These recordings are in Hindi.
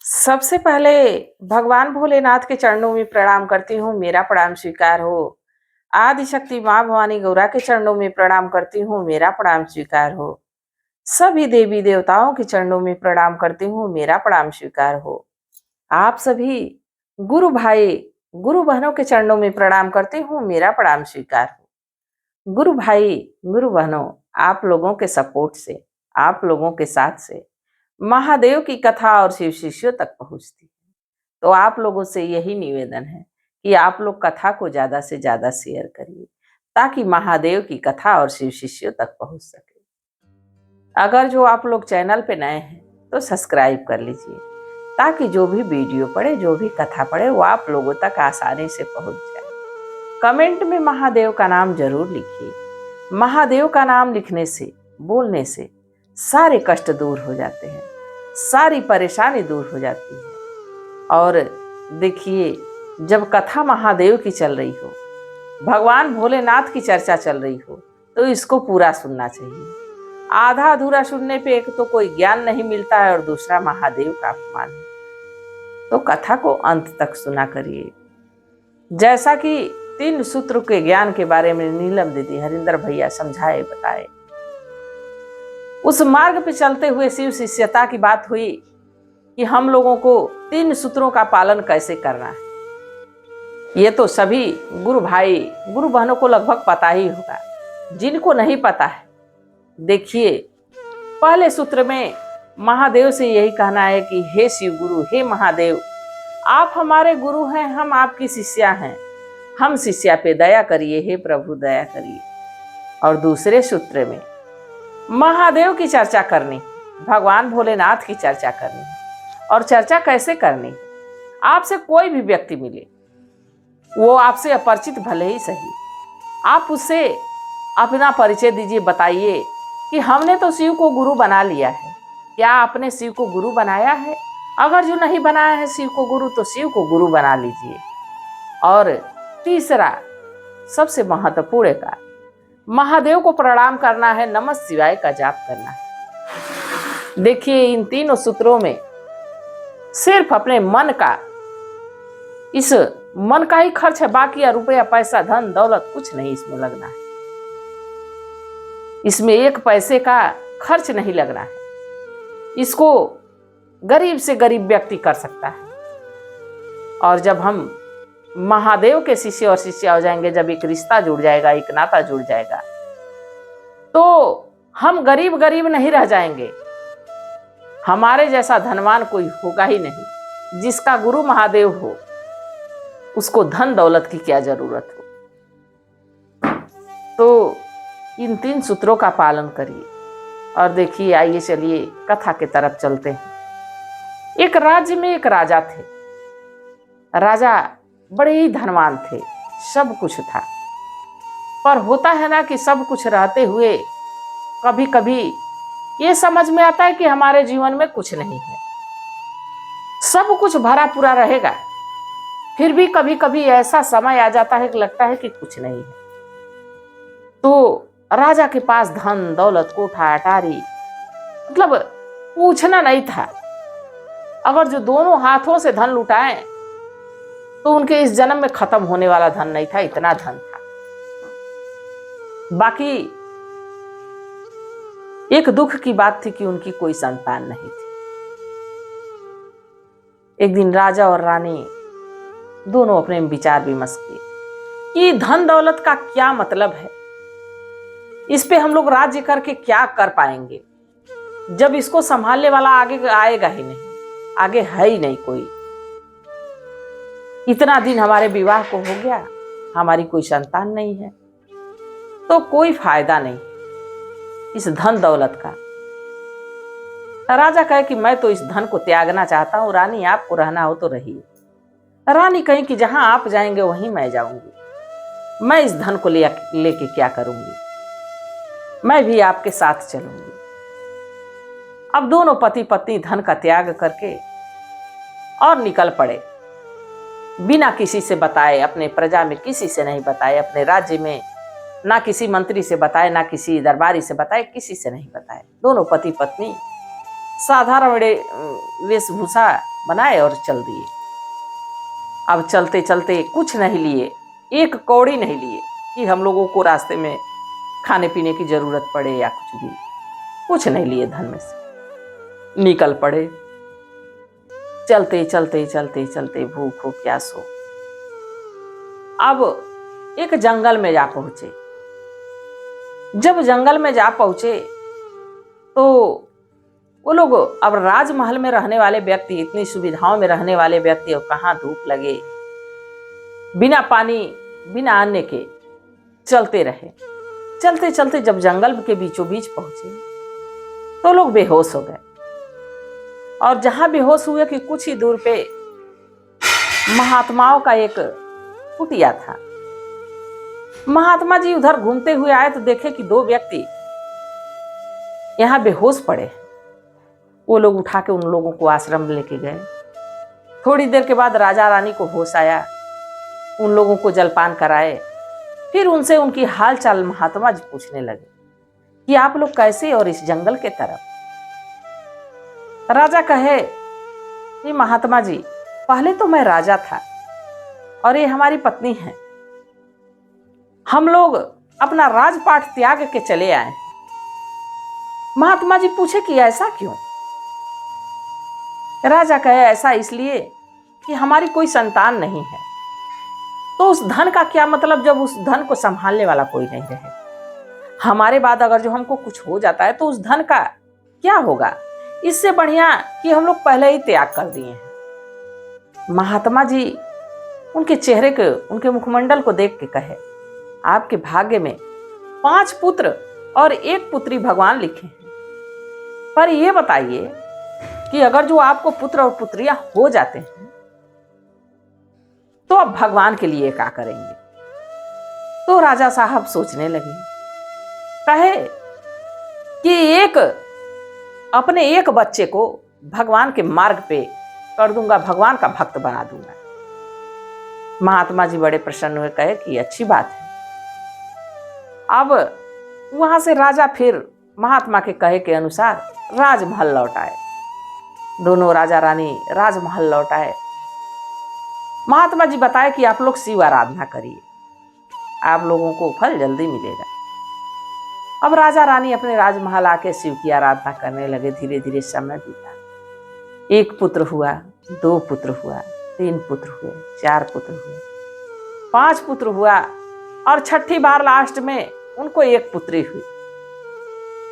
सबसे पहले भगवान भोलेनाथ के चरणों में प्रणाम करती हूँ, मेरा प्रणाम स्वीकार हो। आदिशक्ति माँ भवानी गौरा के चरणों में प्रणाम करती हूँ, मेरा प्रणाम स्वीकार हो। सभी देवी देवताओं के चरणों में प्रणाम करती हूँ, मेरा प्रणाम स्वीकार हो। आप सभी गुरु भाई, गुरु बहनों के चरणों में प्रणाम करती हूँ, मेरा प्रणाम स्वीकार हो। गुरु भाई, गुरु बहनों, आप लोगों के सपोर्ट से, आप लोगों के साथ से महादेव की कथा और शिव शिष्यों तक पहुंचती है। तो आप लोगों से यही निवेदन है कि आप लोग कथा को ज्यादा से ज्यादा शेयर करिए ताकि महादेव की कथा और शिव शिष्यों तक पहुंच सके। अगर जो आप लोग चैनल पे नए हैं तो सब्सक्राइब कर लीजिए ताकि जो भी वीडियो पड़े, जो भी कथा पड़े, वो आप लोगों तक आसानी से पहुंच जाए। कमेंट में महादेव का नाम जरूर लिखिए। महादेव का नाम लिखने से, बोलने से सारे कष्ट दूर हो जाते हैं, सारी परेशानी दूर हो जाती है। और देखिए, जब कथा महादेव की चल रही हो, भगवान भोलेनाथ की चर्चा चल रही हो, तो इसको पूरा सुनना चाहिए। आधा अधूरा सुनने पे एक तो कोई ज्ञान नहीं मिलता है और दूसरा महादेव का अपमान है। तो कथा को अंत तक सुना करिए। जैसा कि 3 सूत्र के ज्ञान के बारे में नीलम दीदी, हरिंदर भैया समझाए बताए, उस मार्ग पे चलते हुए शिव शिष्यता की बात हुई कि हम लोगों को 3 सूत्रों का पालन कैसे करना है। ये तो सभी गुरु भाई, गुरु बहनों को लगभग पता ही होगा। जिनको नहीं पता है, देखिए, पहले सूत्र में महादेव से यही कहना है कि हे शिव गुरु, हे महादेव, आप हमारे गुरु हैं, हम आपकी शिष्या हैं, हम शिष्या पे दया करिए, हे प्रभु दया करिए। और दूसरे सूत्र में महादेव की चर्चा करनी, भगवान भोलेनाथ की चर्चा करनी। और चर्चा कैसे करनी? आपसे कोई भी व्यक्ति मिले, वो आपसे अपरिचित भले ही सही, आप उससे अपना परिचय दीजिए, बताइए कि हमने तो शिव को गुरु बना लिया है। क्या आपने शिव को गुरु बनाया है? अगर जो नहीं बनाया है शिव को गुरु, तो शिव को गुरु बना लीजिए। और तीसरा सबसे महत्वपूर्ण का, महादेव को प्रणाम करना है, नमः शिवाय का जाप करना है। देखिए, इन तीनों सूत्रों में सिर्फ अपने मन का, इस मन का ही खर्च है, बाकी रुपया पैसा धन दौलत कुछ नहीं इसमें लगना है। इसमें 1 पैसे का खर्च नहीं लगना है। इसको गरीब से गरीब व्यक्ति कर सकता है। और जब हम महादेव के शिष्य और शिष्या हो जाएंगे, जब एक रिश्ता जुड़ जाएगा, एक नाता जुड़ जाएगा, तो हम गरीब गरीब नहीं रह जाएंगे। हमारे जैसा धनवान कोई होगा ही नहीं। जिसका गुरु महादेव हो, उसको धन दौलत की क्या जरूरत हो। तो इन 3 सूत्रों का पालन करिए। और देखिए, आइए चलिए कथा के तरफ चलते हैं। एक राज्य में एक राजा थे। राजा बड़े ही धनवान थे, सब कुछ था। पर होता है ना कि सब कुछ रहते हुए कभी कभी ये समझ में आता है कि हमारे जीवन में कुछ नहीं है। सब कुछ भरा पूरा रहेगा, फिर भी कभी कभी ऐसा समय आ जाता है कि लगता है कि कुछ नहीं है। तो राजा के पास धन दौलत, कोठा अटारी, मतलब पूछना नहीं था। अगर जो दोनों हाथों से धन लुटाएं तो उनके इस जन्म में खत्म होने वाला धन नहीं था, इतना धन था। बाकी एक दुख की बात थी कि उनकी कोई संतान नहीं थी। एक दिन राजा और रानी दोनों अपने विचार विमर्श किए कि धन दौलत का क्या मतलब है, इस पे हम लोग राज्य करके क्या कर पाएंगे, जब इसको संभालने वाला आगे आएगा ही नहीं, आगे है ही नहीं कोई। इतना दिन हमारे विवाह को हो गया, हमारी कोई संतान नहीं है, तो कोई फायदा नहीं इस धन दौलत का। राजा कहे कि मैं तो इस धन को त्यागना चाहता हूं, रानी आपको रहना हो तो रहिए। रानी कहे कि जहां आप जाएंगे वहीं मैं जाऊंगी, मैं इस धन को लेके क्या करूंगी, मैं भी आपके साथ चलूंगी। अब दोनों पति पत्नी धन का त्याग करके और निकल पड़े, बिना किसी से बताए, अपने प्रजा में किसी से नहीं बताए, अपने राज्य में ना किसी मंत्री से बताए, ना किसी दरबारी से बताए, किसी से नहीं बताए। दोनों पति पत्नी साधारण वेशभूषा बनाए और चल दिए। अब चलते चलते कुछ नहीं लिए, एक कौड़ी नहीं लिए कि हम लोगों को रास्ते में खाने पीने की जरूरत पड़े या कुछ नहीं लिए धन में से। निकल पड़े, चलते चलते चलते चलते भूख हो प्यास हो। अब एक जंगल में जा पहुंचे। जब जंगल में जा पहुंचे तो वो लोग, अब राजमहल में रहने वाले व्यक्ति, इतनी सुविधाओं में रहने वाले व्यक्ति, और कहाँ धूप लगे, बिना पानी बिना अन्न के चलते रहे। चलते चलते जब जंगल के बीचों बीच पहुंचे तो लोग बेहोश हो गए। और जहां बेहोश हुए कि कुछ ही दूर पे महात्माओं का एक कुटिया था। महात्मा जी उधर घूमते हुए आए तो देखे कि दो व्यक्ति यहां बेहोश पड़े हैं। वो लोग उठा के उन लोगों को आश्रम में लेके गए। थोड़ी देर के बाद राजा रानी को होश आया, उन लोगों को जलपान कराए। फिर उनसे उनकी हाल चाल महात्मा जी पूछने लगे कि आप लोग कैसे और इस जंगल के तरफ। राजा कहे कि महात्मा जी, पहले तो मैं राजा था और ये हमारी पत्नी है। हम लोग अपना राजपाट त्याग के चले आए। महात्मा जी पूछे कि ऐसा क्यों। राजा कहे ऐसा इसलिए कि हमारी कोई संतान नहीं है। तो उस धन का क्या मतलब जब उस धन को संभालने वाला कोई नहीं रहे। हमारे बाद अगर जो हमको कुछ हो जाता है तो उस धन का क्या होगा। इससे बढ़िया कि हम लोग पहले ही त्याग कर दिए हैं। महात्मा जी उनके चेहरे को, उनके मुखमंडल को देख के कहे, आपके भाग्य में 5 पुत्र और 1 पुत्री भगवान लिखे हैं। पर ये बताइए कि अगर जो आपको पुत्र और पुत्रियां हो जाते हैं तो अब भगवान के लिए क्या करेंगे। तो राजा साहब सोचने लगे, कहे कि अपने एक बच्चे को भगवान के मार्ग पे कर दूंगा, भगवान का भक्त बना दूंगा। महात्मा जी बड़े प्रसन्न हुए, कहे कि अच्छी बात है। अब वहां से राजा फिर महात्मा के कहे के अनुसार राजमहल लौट आए। दोनों राजा रानी राजमहल लौट आए। महात्मा जी बताए कि आप लोग शिव आराधना करिए, आप लोगों को फल जल्दी मिलेगा। अब राजा रानी अपने राजमहल आके शिव की आराधना करने लगे। धीरे धीरे समय बीता। 1 पुत्र हुआ, 2 पुत्र हुआ, 3 पुत्र हुए, 4 पुत्र हुए, 5 पुत्र हुआ और 6ठी बार लास्ट में उनको 1 पुत्री हुई।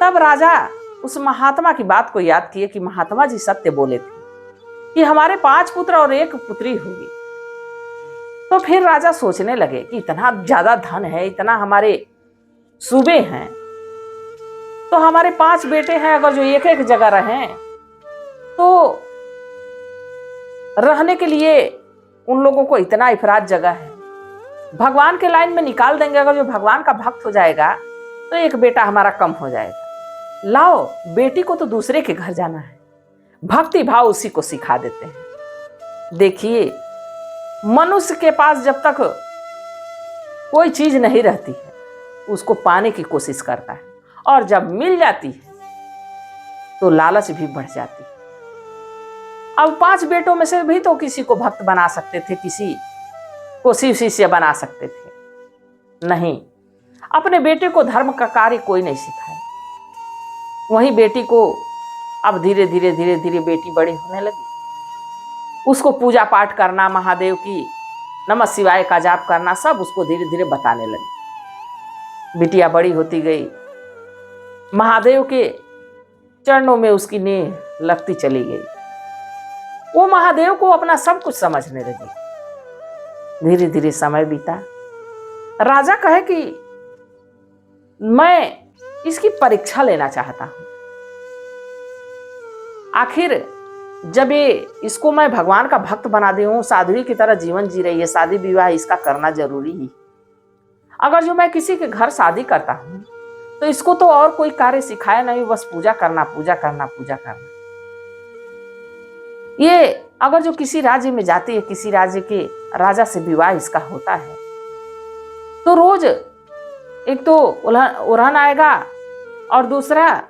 तब राजा उस महात्मा की बात को याद किए कि महात्मा जी सत्य बोले थे कि हमारे 5 पुत्र और 1 पुत्री होगी। तो फिर राजा सोचने लगे कि इतना ज्यादा धन है, इतना हमारे सूबे हैं, तो हमारे 5 बेटे हैं, अगर जो एक एक जगह रहें तो रहने के लिए उन लोगों को इतना इफरात जगह है। भगवान के लाइन में निकाल देंगे, अगर जो भगवान का भक्त हो जाएगा तो एक बेटा हमारा कम हो जाएगा। लाओ बेटी को तो दूसरे के घर जाना है, भक्ति भाव उसी को सिखा देते हैं। देखिए, मनुष्य के पास जब तक कोई चीज नहीं रहती है उसको पाने की कोशिश करता है, और जब मिल जाती है तो लालच भी बढ़ जाती है। अब 5 बेटों में से भी तो किसी को भक्त बना सकते थे, किसी को शिव शिष्य बना सकते थे। नहीं, अपने बेटे को धर्म का कार्य कोई नहीं सिखाया। वही बेटी को अब धीरे धीरे धीरे धीरे बेटी बड़ी होने लगी। उसको पूजा पाठ करना, महादेव की नमः शिवाय का जाप करना, सब उसको धीरे धीरे बताने लगी। बिटिया बड़ी होती गई, महादेव के चरणों में उसकी नींव लगती चली गई। वो महादेव को अपना सब कुछ समझने लगी। धीरे धीरे समय बीता। राजा कहे कि मैं इसकी परीक्षा लेना चाहता हूं। आखिर जब इसको मैं भगवान का भक्त बना दी हूं, साध्वी की तरह जीवन जी रही है, शादी विवाह इसका करना जरूरी ही। अगर जो मैं किसी के घर शादी करता हूं तो इसको तो और कोई कार्य सिखाया नहीं, बस पूजा करना पूजा करना पूजा करना। ये अगर जो किसी राज्य में जाती है, किसी राज्य के राजा से विवाह इसका होता है तो रोज एक तो उल्हन आएगा, और दूसरा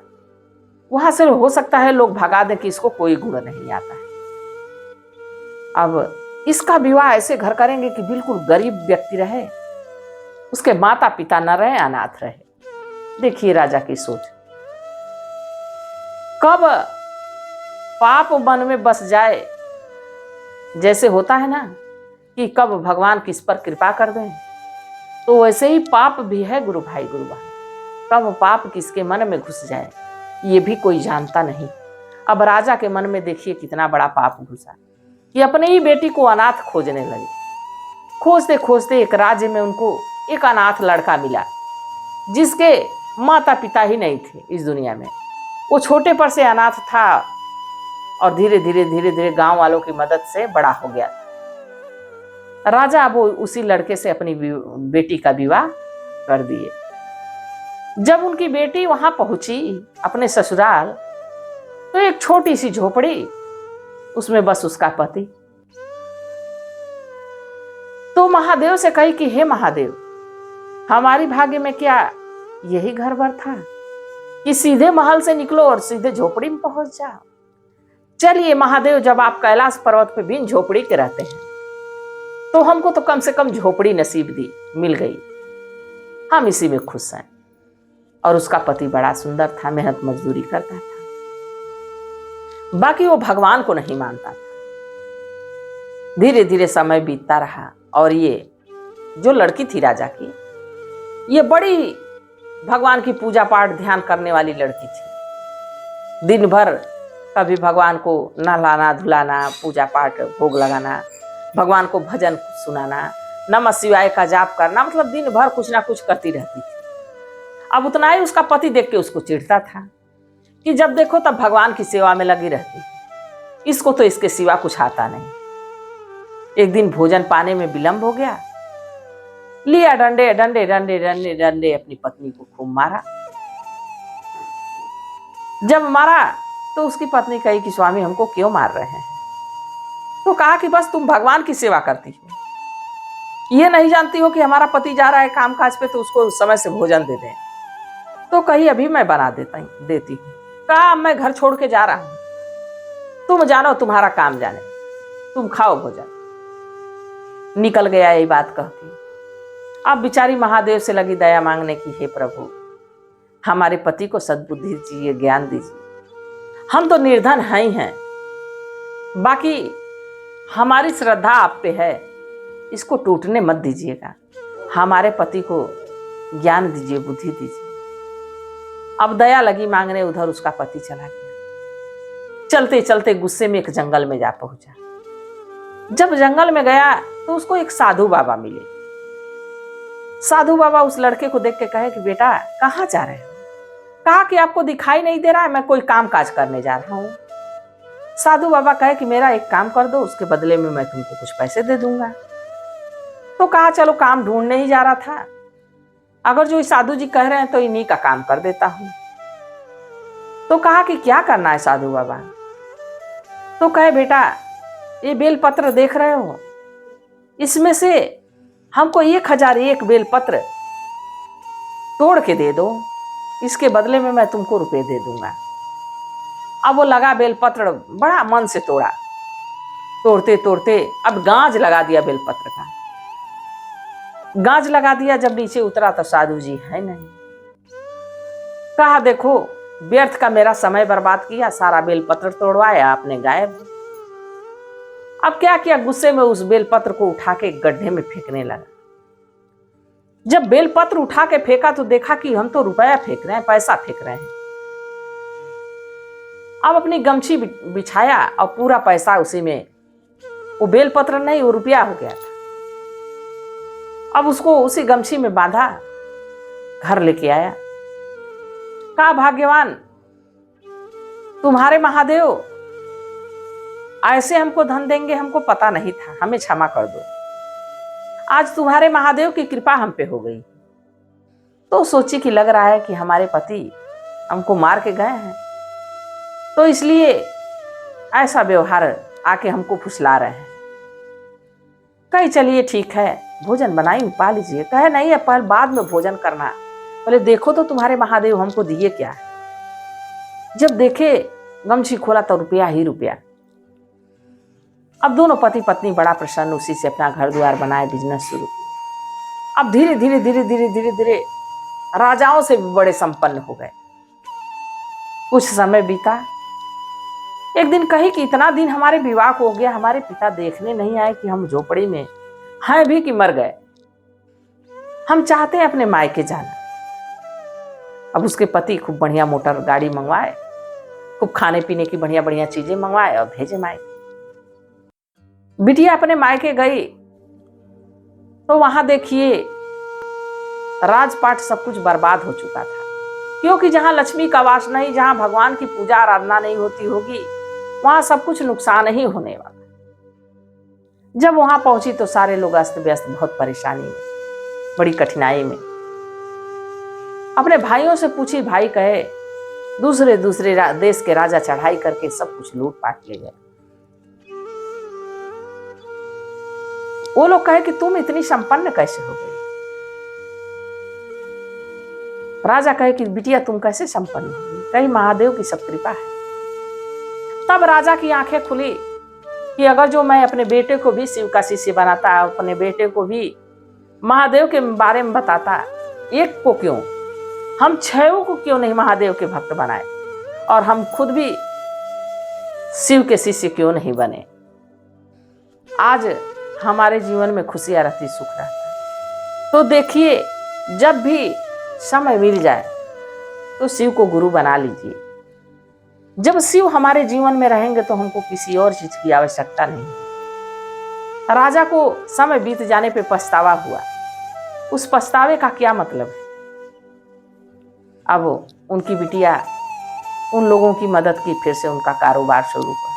वहां से हो सकता है लोग भगा दें कि इसको कोई गुण नहीं आता है। अब इसका विवाह ऐसे घर करेंगे कि बिल्कुल गरीब व्यक्ति रहे, उसके माता पिता न रहे, अनाथ रहे। देखिए राजा की सोच। कब पाप मन में बस जाए, जैसे होता है ना कि कब भगवान किस पर कृपा कर दें, तो वैसे ही पाप भी है गुरु भाई गुरु बहन। कब पाप किसके मन में घुस जाए ये भी कोई जानता नहीं। अब राजा के मन में देखिए कितना बड़ा पाप घुसा कि अपने ही बेटी को अनाथ खोजने लगे। खोजते खोजते एक राज्य में उनको एक अनाथ लड़का मिला, जिसके माता पिता ही नहीं थे इस दुनिया में। वो छोटे पर से अनाथ था और धीरे धीरे गांव वालों की मदद से बड़ा हो गया था। राजा अब उसी लड़के से अपनी बेटी का विवाह कर दिए। जब उनकी बेटी वहां पहुंची अपने ससुराल, तो एक छोटी सी झोपड़ी, उसमें बस उसका पति। तो महादेव से कही कि हे महादेव, हमारी भाग्य में क्या यही घर भर था कि सीधे महल से निकलो और सीधे झोपड़ी में पहुंच जाओ। चलिए महादेव, जब आप कैलाश पर्वत पे बिन झोपड़ी के रहते हैं, तो हमको तो कम से कम झोपड़ी नसीब दी मिल गई, हम इसी में खुश हैं। और उसका पति बड़ा सुंदर था, मेहनत मजदूरी करता था, बाकी वो भगवान को नहीं मानता था। धीरे धीरे समय बीतता रहा और ये जो लड़की थी राजा की, ये बड़ी भगवान की पूजा पाठ ध्यान करने वाली लड़की थी। दिन भर कभी भगवान को नहलाना धुलाना, पूजा पाठ भोग लगाना, भगवान को भजन सुनाना, नमः शिवाय का जाप करना, मतलब दिन भर कुछ ना कुछ करती रहती थी। अब उतना ही उसका पति देख के उसको चिढ़ता था कि जब देखो तब भगवान की सेवा में लगी रहती, इसको तो इसके सिवा कुछ आता नहीं। एक दिन भोजन पाने में विलंब हो गया, लिया डंडे डंडे डंडे डंडे डंडे अपनी पत्नी को खूब मारा। जब मारा तो उसकी पत्नी कही कि स्वामी हमको क्यों मार रहे हैं? तो कहा कि बस तुम भगवान की सेवा करती हो, ये नहीं जानती हो कि हमारा पति जा रहा है काम काज पे, तो उसको समय से भोजन दे दें। तो कही अभी मैं बना देती हूँ। कहा मैं घर छोड़ के जा रहा हूं, तुम जानो तुम्हारा काम जाने, तुम खाओ भोजन। निकल गया यही बात कहती। अब बेचारी महादेव से लगी दया मांगने की, हे प्रभु हमारे पति को सद्बुद्धि दीजिए, ज्ञान दीजिए, हम तो निर्धन हैं ही हैं, बाकी हमारी श्रद्धा आप पे है, इसको टूटने मत दीजिएगा, हमारे पति को ज्ञान दीजिए, बुद्धि दीजिए। अब दया लगी मांगने, उधर उसका पति चला गया। चलते चलते गुस्से में एक जंगल में जा पहुंचा। जब जंगल में गया तो उसको एक साधु बाबा मिले। साधु बाबा उस लड़के को देख के कहे कि बेटा कहाँ जा रहे हो? कहा कि आपको दिखाई नहीं दे रहा है, मैं कोई काम काज करने जा रहा हूं। साधु बाबा कहे कि मेरा एक काम कर दो, उसके बदले में मैं तुमको कुछ पैसे दे दूंगा। तो कहा चलो काम ढूंढने ही जा रहा था, अगर जो साधु जी कह रहे हैं तो इन्हीं का काम कर देता हूं। तो कहा कि क्या करना है साधु बाबा? तो कहे बेटा ये बेलपत्र देख रहे हो, इसमें से हमको 1001 बेलपत्र तोड़ के दे दो, इसके बदले में मैं तुमको रुपए दे दूंगा। अब वो लगा बेलपत्र, बड़ा मन से तोड़ा, तोड़ते तोड़ते अब गांज लगा दिया बेलपत्र का। गांज लगा दिया, जब नीचे उतरा तो साधु जी है नहीं। कहा देखो व्यर्थ का मेरा समय बर्बाद किया, सारा बेलपत्र तोड़वाया आपने, गायब। अब क्या किया, गुस्से में उस बेलपत्र को उठा के गड्ढे में फेंकने लगा। जब बेलपत्र उठा के फेंका तो देखा कि हम तो रुपया फेंक रहे हैं, पैसा फेंक रहे हैं। अब अपनी गमछी बिछाया और पूरा पैसा उसी में, वो बेलपत्र नहीं वो रुपया हो गया था। अब उसको उसी गमछी में बांधा, घर लेके आया। कहा भाग्यवान तुम्हारे महादेव ऐसे हमको धन देंगे, हमको पता नहीं था, हमें क्षमा कर दो, आज तुम्हारे महादेव की कृपा हम पे हो गई। तो सोची कि लग रहा है कि हमारे पति हमको मार के गए हैं, तो इसलिए ऐसा व्यवहार आके हमको फुसला रहे हैं। कही चलिए ठीक है, भोजन बनाई पा लीजिए। कहे नहीं है, पहले बाद में भोजन करना। बोले देखो तो तुम्हारे महादेव हमको दिए क्या है। जब देखे गमछी खोला तो रुपया ही रुपया। अब दोनों पति पत्नी बड़ा प्रसन्न उसी से अपना घर द्वार बनाए, बिजनेस शुरू किया। अब धीरे धीरे धीरे धीरे धीरे धीरे राजाओं से भी बड़े संपन्न हो गए। कुछ समय बीता। एक दिन कही कि इतना दिन हमारे विवाह को हो गया, हमारे पिता देखने नहीं आए कि हम झोपड़ी में हैं भी कि मर गए। हम चाहते हैं अपने मायके जाना। अब उसके पति खूब बढ़िया मोटर गाड़ी मंगवाए, खूब खाने पीने की बढ़िया बढ़िया चीजें मंगवाए और भेजे मायके। बिटिया अपने मायके गई तो वहां देखिए राजपाट सब कुछ बर्बाद हो चुका था, क्योंकि जहां लक्ष्मी का वास नहीं, जहां भगवान की पूजा आराधना नहीं होती होगी, वहां सब कुछ नुकसान ही होने वाला। जब वहां पहुंची तो सारे लोग अस्त व्यस्त, बहुत परेशानी में, बड़ी कठिनाई में। अपने भाइयों से पूछी, भाई कहे दूसरे दूसरे देश के राजा चढ़ाई करके सब कुछ लूट पाट ले गए। वो लोग कहे कि तुम इतनी संपन्न कैसे हो गई। राजा कहे कि बिटिया तुम कैसे संपन्न हो गई। कहीं महादेव की सब कृपा है। तब राजा की आंखें खुली कि अगर जो मैं अपने बेटे को भी शिव का शिष्य बनाता, अपने बेटे को भी महादेव के बारे में बताता, एक को क्यों, हम 6 को क्यों नहीं महादेव के भक्त बनाए, और हम खुद भी शिव के शिष्य क्यों नहीं बने। आज हमारे जीवन में खुशियां रहती, सुख रहता। तो देखिए, जब भी समय मिल जाए तो शिव को गुरु बना लीजिए। जब शिव हमारे जीवन में रहेंगे तो हमको किसी और चीज की आवश्यकता नहीं। राजा को समय बीत जाने पे पछतावा हुआ। उस पछतावे का क्या मतलब है। अब उनकी बिटिया उन लोगों की मदद की, फिर से उनका कारोबार शुरू हुआ।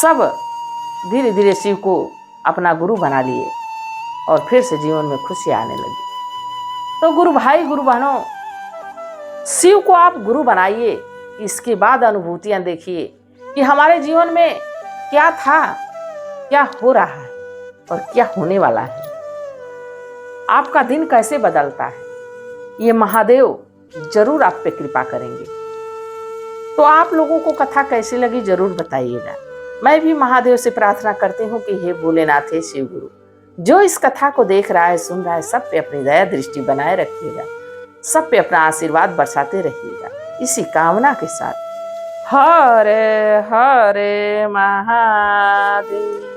सब धीरे धीरे शिव को अपना गुरु बना लिए और फिर से जीवन में खुशियां आने लगी। तो गुरु भाई, गुरु बहनों, शिव को आप गुरु बनाइए। इसके बाद अनुभूतियां देखिए कि हमारे जीवन में क्या था, क्या हो रहा है और क्या होने वाला है। आपका दिन कैसे बदलता है, ये महादेव जरूर आप पे कृपा करेंगे। तो आप लोगों को कथा कैसी लगी जरूर बताइएगा। मैं भी महादेव से प्रार्थना करती हूँ कि हे भोलेनाथ, हे शिव गुरु, जो इस कथा को देख रहा है, सुन रहा है, सब पे अपनी दया दृष्टि बनाए रखिएगा, सब पे अपना आशीर्वाद बरसाते रहिएगा। इसी कामना के साथ हरे हरे महादेव।